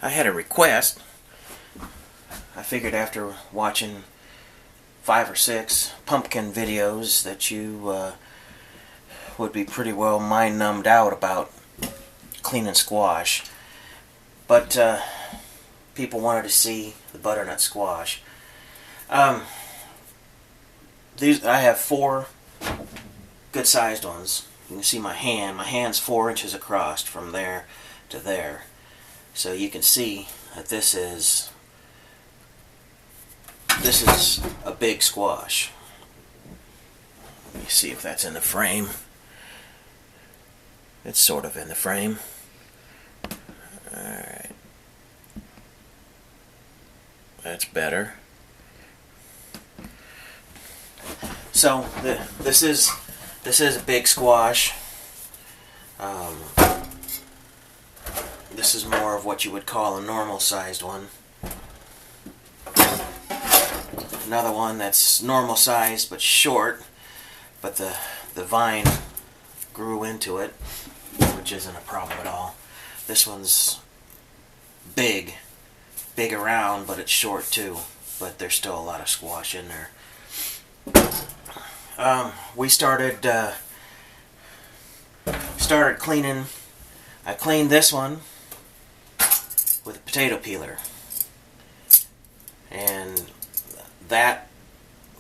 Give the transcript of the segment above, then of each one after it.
I had a request. I figured after watching 5 or 6 pumpkin videos that you would be pretty well mind-numbed out about cleaning squash. But people wanted to see the butternut squash. I have 4 good-sized ones. You can see my hand. My hand's 4 inches across from there to there. So you can see that this is a big squash. Let me see if that's in the frame. It's sort of in the frame. Alright. That's better. So this is a big squash. This is more of what you would call a normal sized one. Another one that's normal sized but short, but the vine grew into it, which isn't a problem at all. This one's big around, but it's short too, but there's still a lot of squash in there. We started cleaning. I cleaned this one with a potato peeler, and that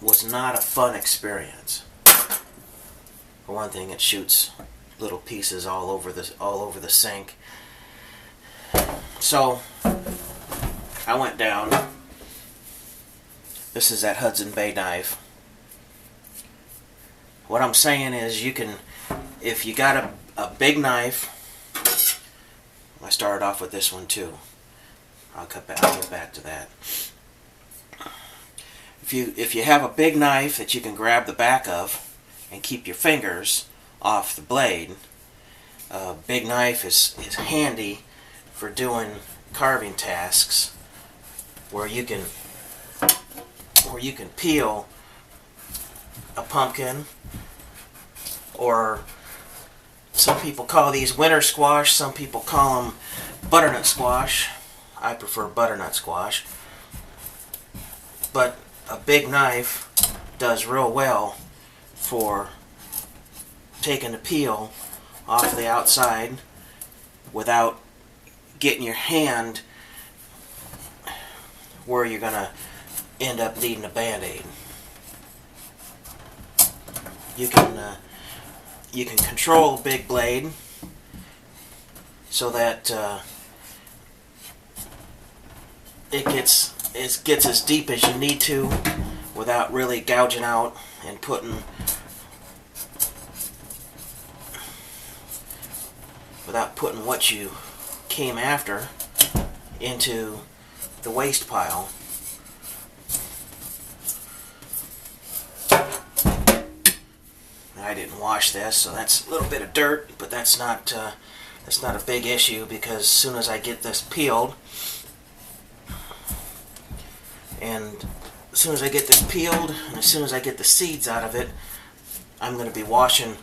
was not a fun experience. For one thing, it shoots little pieces all over the sink. So I went down. This is that Hudson Bay knife. What I'm saying is, you can, if you got a big knife. I started off with this one too. I'll get back to that. If you have a big knife that you can grab the back of and keep your fingers off the blade, a big knife is handy for doing carving tasks where you can peel a pumpkin, or some people call these winter squash, some people call them butternut squash. I prefer butternut squash. But a big knife does real well for taking the peel off the outside without getting your hand where you're going to end up needing a Band-Aid. You can control a big blade so that it gets as deep as you need to without really gouging out and putting what you came after into the waste pile. I didn't wash this, so that's a little bit of dirt, but that's not a big issue, because as soon as I get this peeled, and as soon as I get the seeds out of it, I'm going to be washing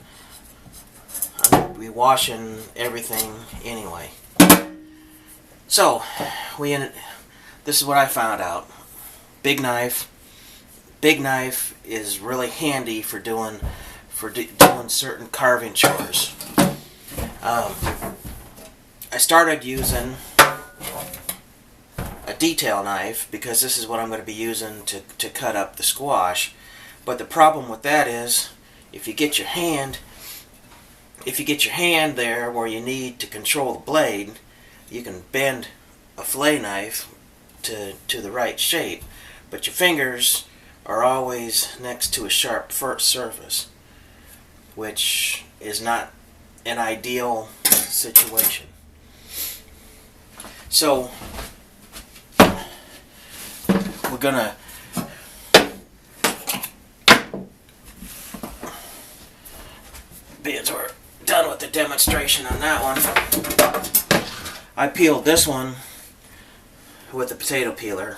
everything anyway. So this is what I found out. Big knife is really handy for doing certain carving chores. I started using a detail knife because this is what I'm going to be using to cut up the squash. But the problem with that is, if you get your hand there where you need to control the blade, you can bend a fillet knife to the right shape, but your fingers are always next to a sharp surface, which is not an ideal situation. So we're gonna being we're done with the demonstration on that one. I peeled this one with a potato peeler.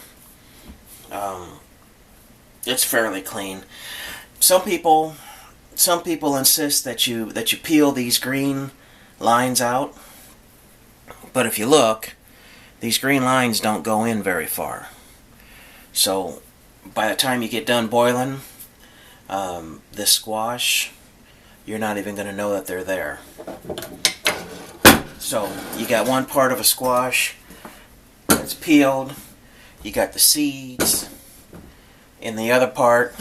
It's fairly clean. Some people insist that you peel these green lines out, but if you look, these green lines don't go in very far. So by the time you get done boiling, this squash, you're not even going to know that they're there. So you got one part of a squash that's peeled, you got the seeds. In the other part,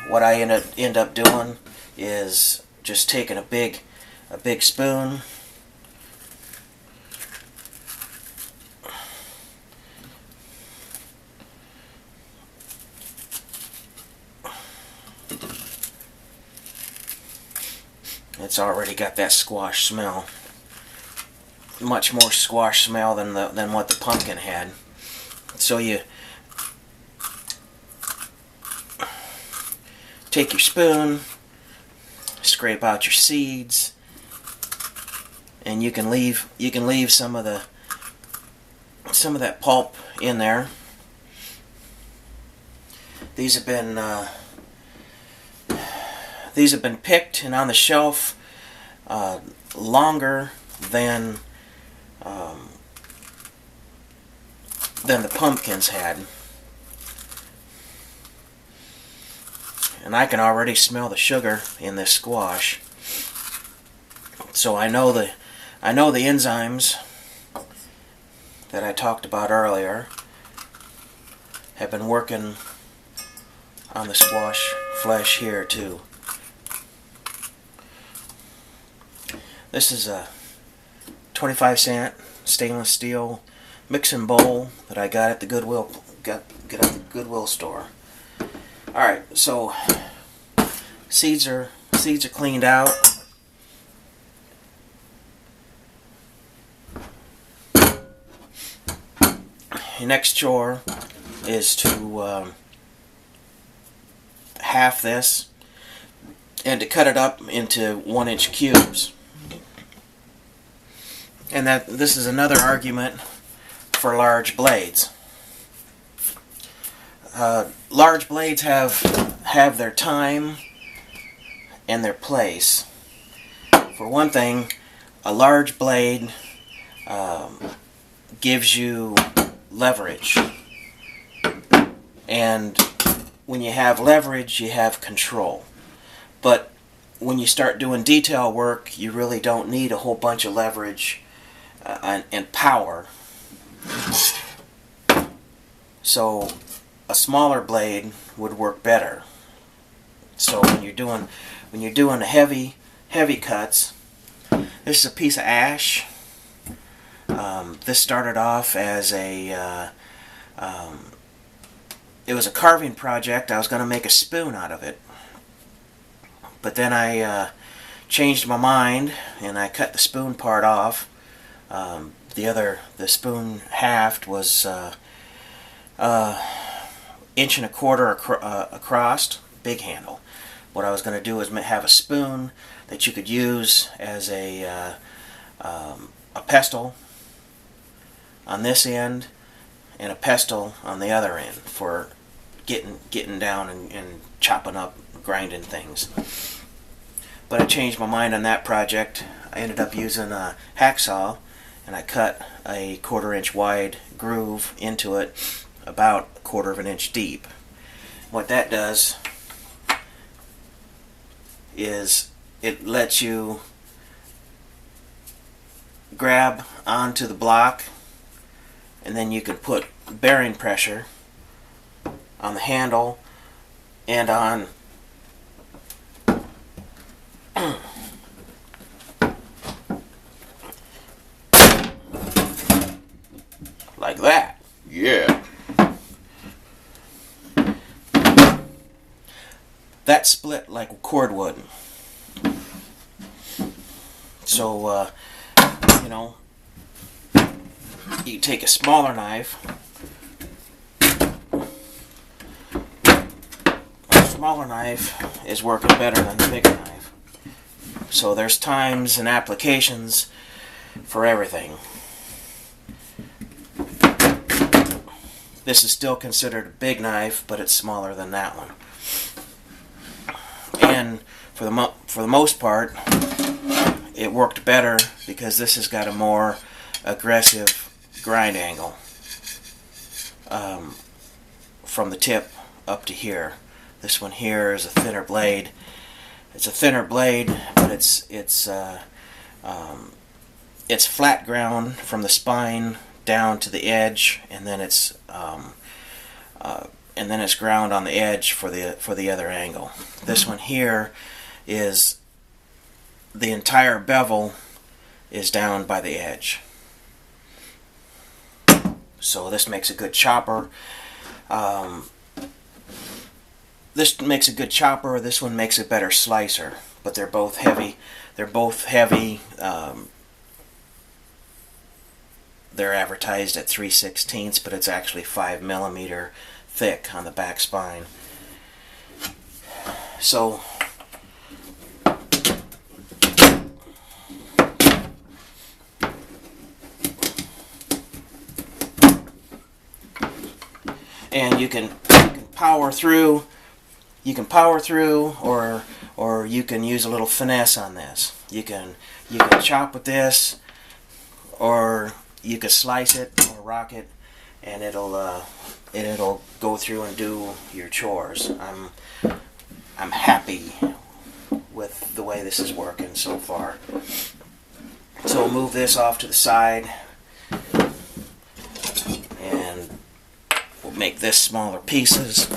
what I end up doing is just taking a big spoon, it's already got that squash smell. Much more squash smell than what the pumpkin had. So you take your spoon, scrape out your seeds, and you can leave some of that pulp in there. These have been picked and on the shelf longer than the pumpkins had. And I can already smell the sugar in this squash. So I know the enzymes that I talked about earlier have been working on the squash flesh here too. This is a 25-cent stainless steel mixing bowl that I got at the Goodwill store. All right, so seeds are cleaned out. Your next chore is to half this and to cut it up into 1-inch cubes. And this is another argument for large blades. Large blades have their time and their place. For one thing, a large blade gives you leverage. And when you have leverage, you have control. But when you start doing detail work, you really don't need a whole bunch of leverage and power. So a smaller blade would work better. So when you're doing the heavy cuts, this is a piece of ash. This started off as it was a carving project. I was going to make a spoon out of it, but then I changed my mind and I cut the spoon part off. The spoon haft was 1.25 inches across, big handle. What I was going to do is have a spoon that you could use as a pestle on this end and a pestle on the other end for getting down and chopping up, grinding things. But I changed my mind on that project. I ended up using a hacksaw, and I cut a 1/4 inch wide groove into it, about 1/4 inch deep. What that does is it lets you grab onto the block, and then you can put bearing pressure on the handle and on like that. Yeah. That split like cordwood. So, you take a smaller knife. A smaller knife is working better than the bigger knife. So there's times and applications for everything. This is still considered a big knife, but it's smaller than that one. And for the most part, it worked better because this has got a more aggressive grind angle from the tip up to here. This one here is a thinner blade. It's a thinner blade, but it's flat ground from the spine down to the edge, and then it's ground on the edge for the other angle. This one here is the entire bevel is down by the edge. So this makes a good chopper. This makes a good chopper. This one makes a better slicer. But they're both heavy. They're both heavy. They're advertised at 3/16, but it's actually 5 millimeter thick on the back spine. So and you can power through. You can power through, or you can use a little finesse on this. You can chop with this, or you can slice it or rock it, and it'll go through and do your chores. I'm happy with the way this is working so far. So we'll move this off to the side, and we'll make this smaller pieces.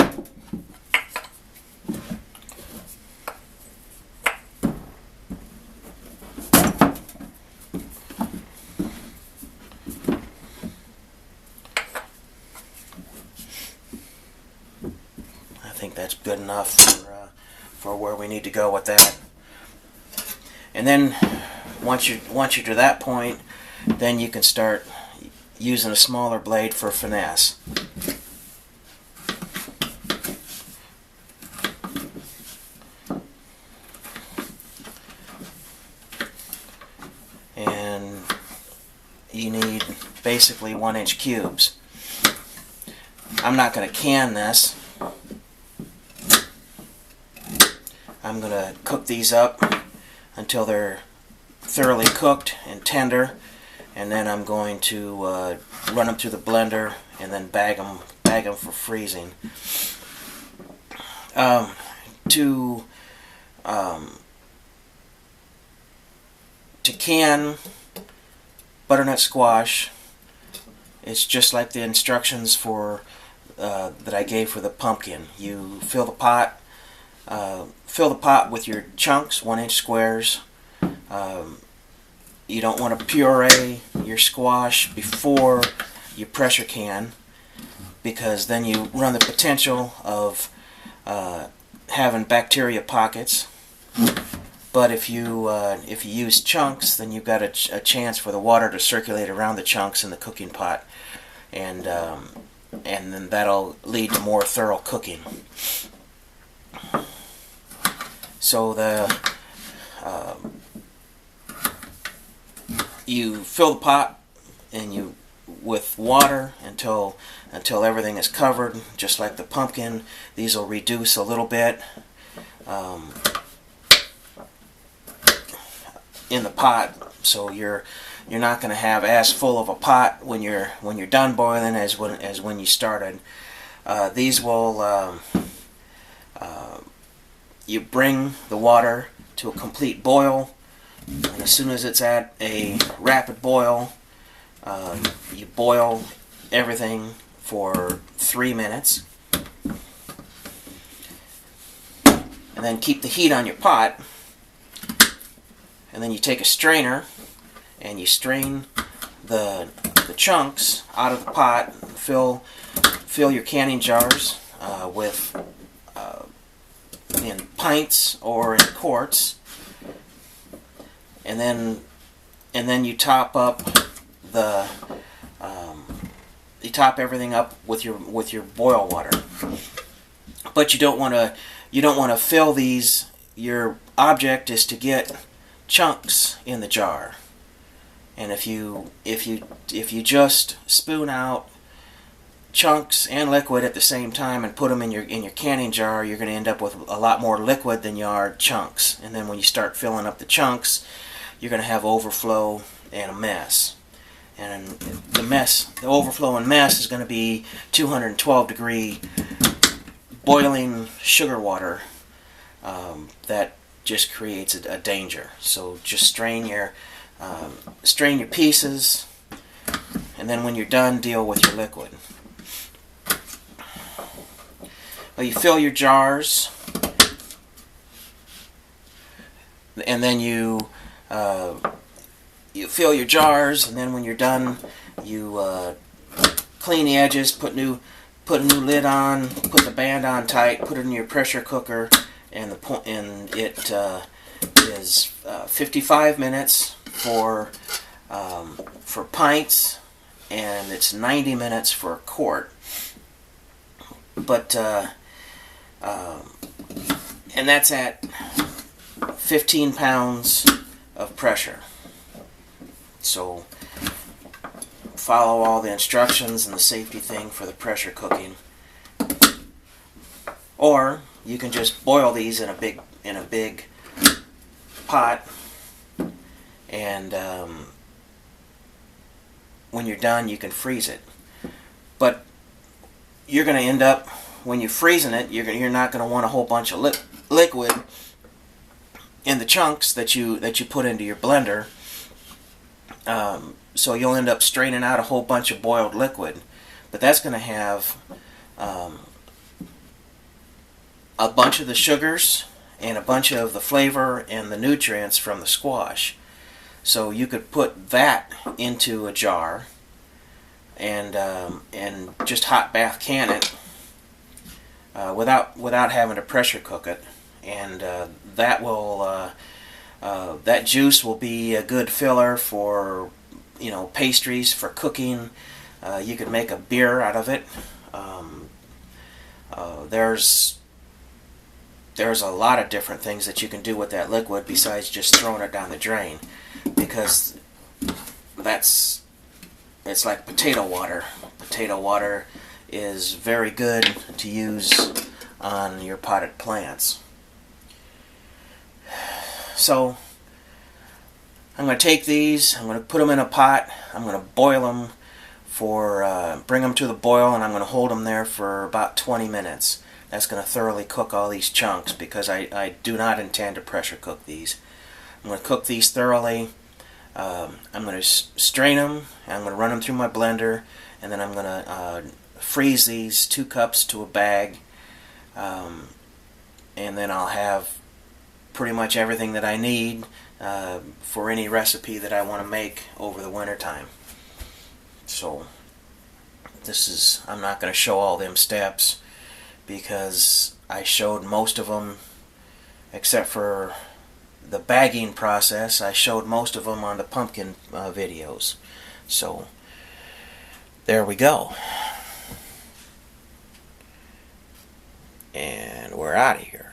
I think that's good enough for where we need to go with that. And then once you're to that point, then you can start using a smaller blade for finesse. And you need basically 1-inch cubes. I'm not going to can this. I'm going to cook these up until they're thoroughly cooked and tender, and then I'm going to run them through the blender and then bag them for freezing. To can butternut squash, it's just like the instructions for that I gave for the pumpkin. You fill the pot with your chunks, 1-inch squares. You don't want to puree your squash before you pressure can, because then you run the potential of having bacteria pockets. But if you use chunks, then you've got a chance for the water to circulate around the chunks in the cooking pot, and then that'll lead to more thorough cooking. So you fill the pot and with water until everything is covered, just like the pumpkin. These will reduce a little bit in the pot, so you're not going to have as full of a pot when you're done boiling as when you started. These will you bring the water to a complete boil, and as soon as it's at a rapid boil, you boil everything for 3 minutes, and then keep the heat on your pot, and then you take a strainer and you strain the chunks out of the pot. Fill your canning jars with in pints or in quarts, and then you top up you top everything up with your boil water. But you don't want to fill these. Your object is to get chunks in the jar, and if you just spoon out chunks and liquid at the same time and put them in your canning jar, you're going to end up with a lot more liquid than you are chunks. And then when you start filling up the chunks, you're going to have overflow and a mess. and the overflowing mess is going to be 212-degree boiling sugar water that just creates a danger. So just strain your pieces, and then when you're done, deal with your liquid. Well, you fill your jars, and then you fill your jars, and then when you're done, you clean the edges, put a new lid on, put the band on tight, put it in your pressure cooker, and it is 55 minutes for pints, and it's 90 minutes for a quart. But and that's at 15 pounds of pressure. So follow all the instructions and the safety thing for the pressure cooking. Or you can just boil these in a big pot, and when you're done, you can freeze it. But you're going to end up, when you're freezing it, you're not going to want a whole bunch of liquid in the chunks that you put into your blender. So you'll end up straining out a whole bunch of boiled liquid, but that's going to have a bunch of the sugars and a bunch of the flavor and the nutrients from the squash. So you could put that into a jar and just hot bath can it without having to pressure cook it, and that juice will be a good filler for pastries, for cooking. You could make a beer out of it. There's a lot of different things that you can do with that liquid besides just throwing it down the drain, because it's like potato water. Potato water is very good to use on your potted plants. So I'm going to take these, I'm going to put them in a pot, I'm going to boil them bring them to the boil, and I'm going to hold them there for about 20 minutes. That's going to thoroughly cook all these chunks, because I do not intend to pressure cook these. I'm going to cook these thoroughly. I'm going to strain them, and I'm going to run them through my blender, and then I'm going to freeze these 2 cups to a bag, and then I'll have pretty much everything that I need for any recipe that I want to make over the winter time. So I'm not going to show all them steps, because I showed most of them, except for the bagging process. I showed most of them on the pumpkin videos. So there we go. And we're out of here.